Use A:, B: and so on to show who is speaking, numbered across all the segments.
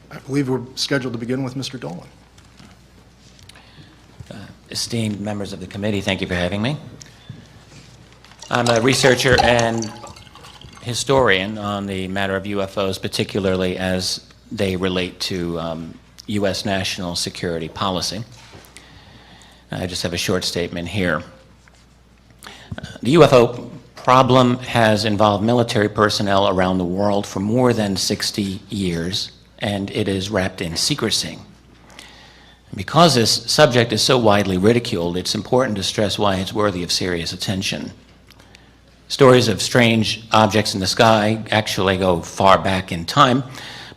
A: I believe we're scheduled to begin with Mr. Dolan.
B: Esteemed members of the committee, thank you for having me. I'm a researcher and historian on the matter of UFOs, particularly as they relate to U.S. national security policy. I just have a short statement here. The UFO problem has involved military personnel around the world for more than 60 years, and it is wrapped in secrecy. Because this subject is so widely ridiculed, it's important to stress why it's worthy of serious attention. Stories of strange objects in the sky actually go far back in time,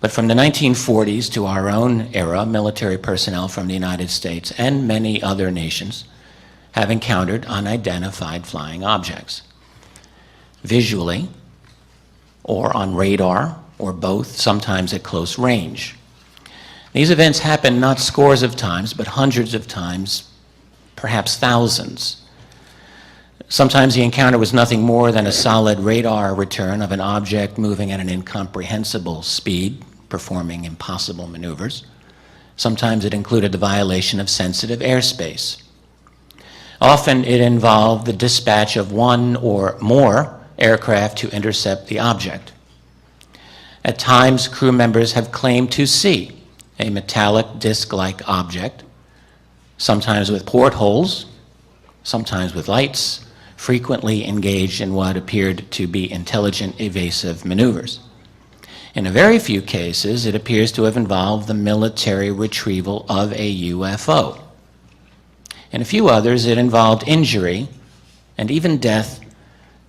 B: but from the 1940s to our own era, military personnel from the United States and many other nations have encountered unidentified flying objects, visually or on radar or both, sometimes at close range. These events happen not scores of times, but hundreds of times, perhaps thousands. Sometimes the encounter was nothing more than a solid radar return of an object moving at an incomprehensible speed, performing impossible maneuvers. Sometimes it included the violation of sensitive airspace. Often it involved the dispatch of one or more aircraft to intercept the object. At times, crew members have claimed to see a metallic disc-like object, sometimes with portholes, sometimes with lights, frequently engaged in what appeared to be intelligent evasive maneuvers. In a very few cases, it appears to have involved the military retrieval of a UFO. In a few others, it involved injury and even death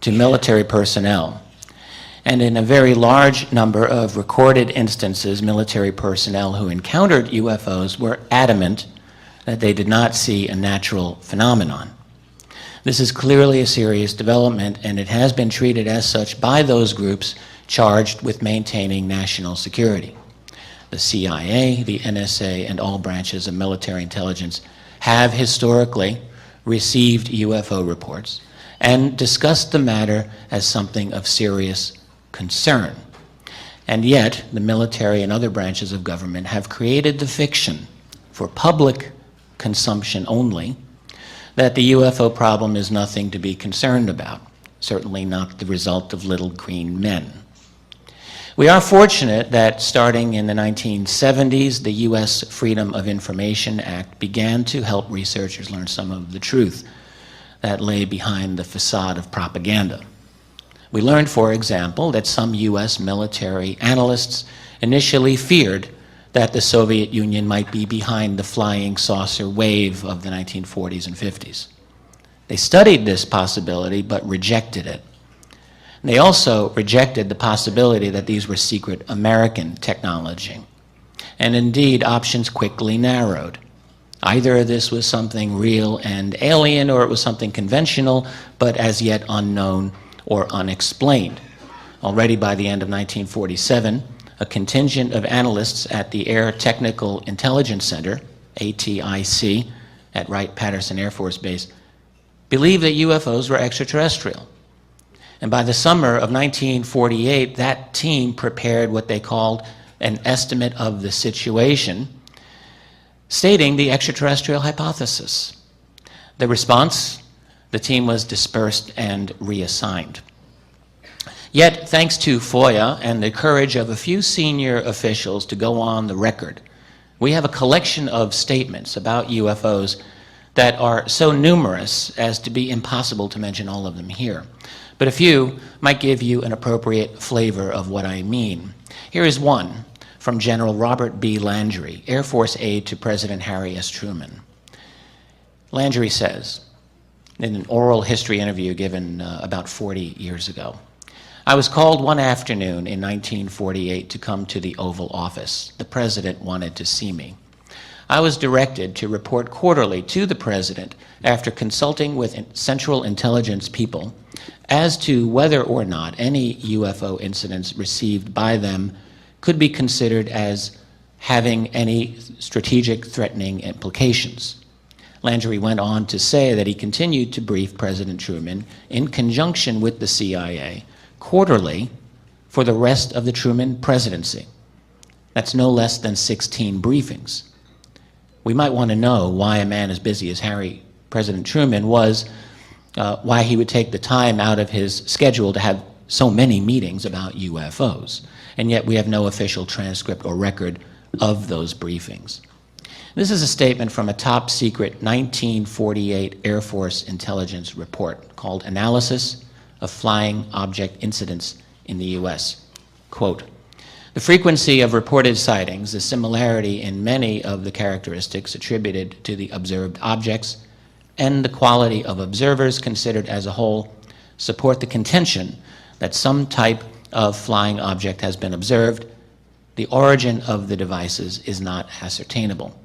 B: to military personnel. And in a very large number of recorded instances, military personnel who encountered UFOs were adamant that they did not see a natural phenomenon. This is clearly a serious development, and it has been treated as such by those groups charged with maintaining national security. The CIA, the NSA, and all branches of military intelligence have historically received UFO reports and discussed the matter as something of serious concern. And yet, the military and other branches of government have created the fiction for public consumption only that the UFO problem is nothing to be concerned about, certainly not the result of little green men. We are fortunate that starting in the 1970s, the U.S. Freedom of Information Act began to help researchers learn some of the truth that lay behind the facade of propaganda. We learned, for example, that some U.S. military analysts initially feared that the Soviet Union might be behind the flying saucer wave of the 1940s and 50s. They studied this possibility but rejected it. They also rejected the possibility that these were secret American technology. And indeed, options quickly narrowed. Either this was something real and alien, or it was something conventional but as yet unknown or unexplained. Already by the end of 1947, a contingent of analysts at the Air Technical Intelligence Center, ATIC, at Wright-Patterson Air Force Base, believed that UFOs were extraterrestrial. And by the summer of 1948, that team prepared what they called an estimate of the situation, stating the extraterrestrial hypothesis. The response: the team was dispersed and reassigned. Yet, thanks to FOIA and the courage of a few senior officials to go on the record, we have a collection of statements about UFOs that are so numerous as to be impossible to mention all of them here. But a few might give you an appropriate flavor of what I mean. Here is one from General Robert B. Landry, Air Force aide to President Harry S. Truman. Landry says, in an oral history interview given about 40 years ago, "I was called one afternoon in 1948 to come to the Oval Office. The president wanted to see me. I was directed to report quarterly to the president after consulting with Central Intelligence people as to whether or not any UFO incidents received by them could be considered as having any strategic threatening implications." Landry went on to say that he continued to brief President Truman in conjunction with the CIA quarterly for the rest of the Truman presidency. That's no less than 16 briefings. We might want to know why a man as busy as President Truman was, why he would take the time out of his schedule to have so many meetings about UFOs. And yet we have no official transcript or record of those briefings. This is a statement from a top secret 1948 Air Force intelligence report called Analysis of Flying Object Incidents in the U.S. Quote, "The frequency of reported sightings, the similarity in many of the characteristics attributed to the observed objects, and the quality of observers considered as a whole support the contention that some type of flying object has been observed. The origin of the devices is not ascertainable."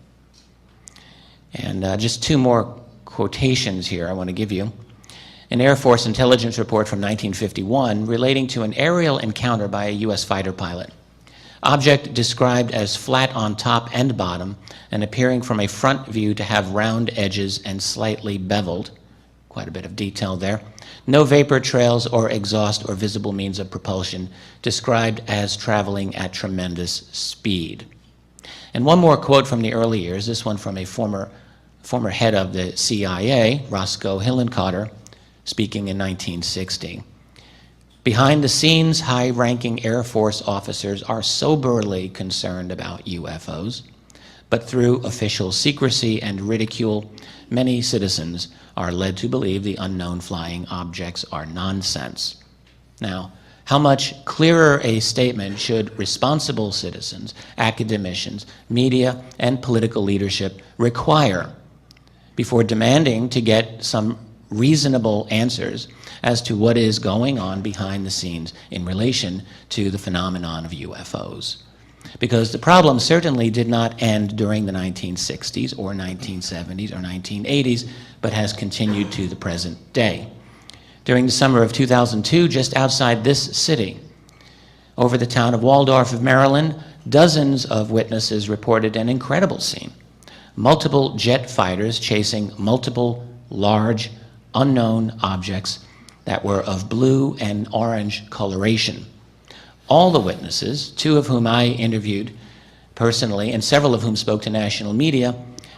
B: And just two more quotations here I want to give you. An Air Force intelligence report from 1951 relating to an aerial encounter by a U.S. fighter pilot. Object described as flat on top and bottom and appearing from a front view to have round edges and slightly beveled. Quite a bit of detail there. No vapor trails or exhaust or visible means of propulsion, described as traveling at tremendous speed. And one more quote from the early years, this one from a former head of the CIA, Roscoe Hillenkotter, speaking in 1960. "Behind the scenes, high-ranking Air Force officers are soberly concerned about UFOs, but through official secrecy and ridicule, many citizens are led to believe the unknown flying objects are nonsense." Now, how much clearer a statement should responsible citizens, academicians, media, and political leadership require before demanding to get some reasonable answers as to what is going on behind the scenes in relation to the phenomenon of UFOs? Because the problem certainly did not end during the 1960s or 1970s or 1980s, but has continued to the present day. During the summer of 2002, just outside this city, over the town of Waldorf of Maryland, dozens of witnesses reported an incredible scene. Multiple jet fighters chasing multiple large, unknown objects that were of blue and orange coloration. All the witnesses, two of whom I interviewed personally and several of whom spoke to national media,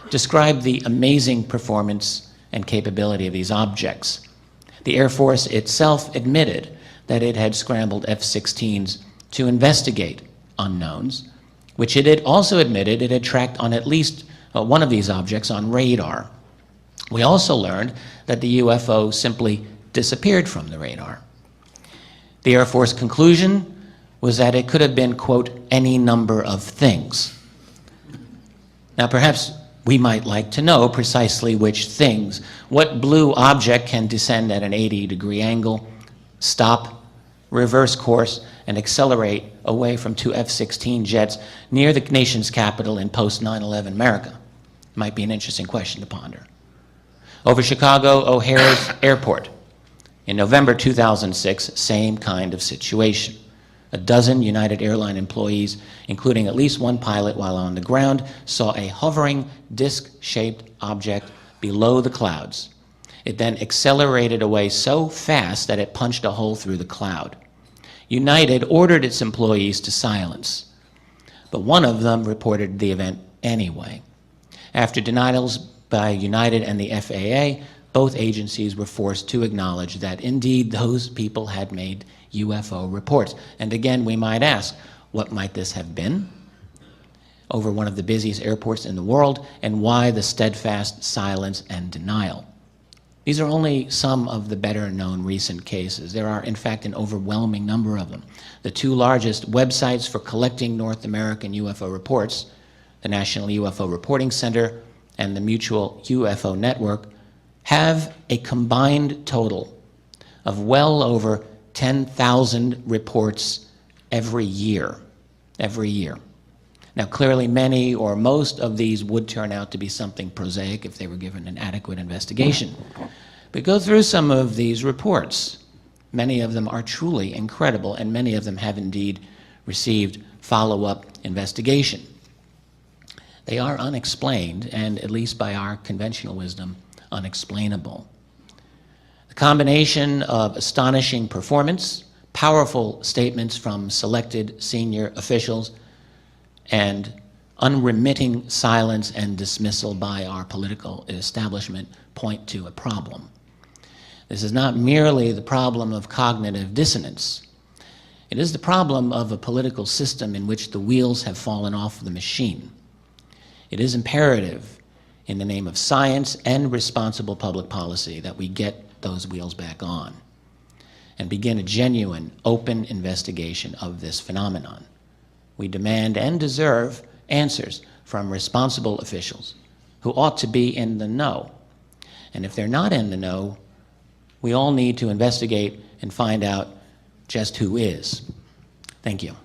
B: described the amazing performance and capability of these objects. The Air Force itself admitted that it had scrambled F-16s to investigate unknowns, which it had also admitted it had tracked on at least one of these objects on radar. We also learned that the UFO simply disappeared from the radar. The Air Force conclusion was that it could have been, quote, any number of things. Now, perhaps we might like to know precisely which things. What blue object can descend at an 80-degree angle, stop, reverse course, and accelerate away from two F-16 jets near the nation's capital in post-9/11 America? Might be an interesting question to ponder. Over Chicago O'Hare's airport, in November 2006, same kind of situation. A dozen United Airlines employees, including at least one pilot while on the ground, saw a hovering disc-shaped object below the clouds. It then accelerated away so fast that it punched a hole through the cloud. United ordered its employees to silence, but one of them reported the event anyway. After denials by United and the FAA, both agencies were forced to acknowledge that indeed those people had made UFO reports. And again, we might ask, what might this have been over one of the busiest airports in the world, and why the steadfast silence and denial? These are only some of the better-known recent cases. There are, in fact, an overwhelming number of them. The two largest websites for collecting North American UFO reports, the National UFO Reporting Center and the Mutual UFO Network, have a combined total of well over 10,000 reports every year. Now, clearly many or most of these would turn out to be something prosaic if they were given an adequate investigation. But go through some of these reports. Many of them are truly incredible, and many of them have indeed received follow-up investigation. They are unexplained, and at least by our conventional wisdom, unexplainable. The combination of astonishing performance, powerful statements from selected senior officials, and unremitting silence and dismissal by our political establishment point to a problem. This is not merely the problem of cognitive dissonance. It is the problem of a political system in which the wheels have fallen off the machine. It is imperative, in the name of science and responsible public policy, that we get those wheels back on and begin a genuine, open investigation of this phenomenon. We demand and deserve answers from responsible officials who ought to be in the know. And if they're not in the know, we all need to investigate and find out just who is. Thank you.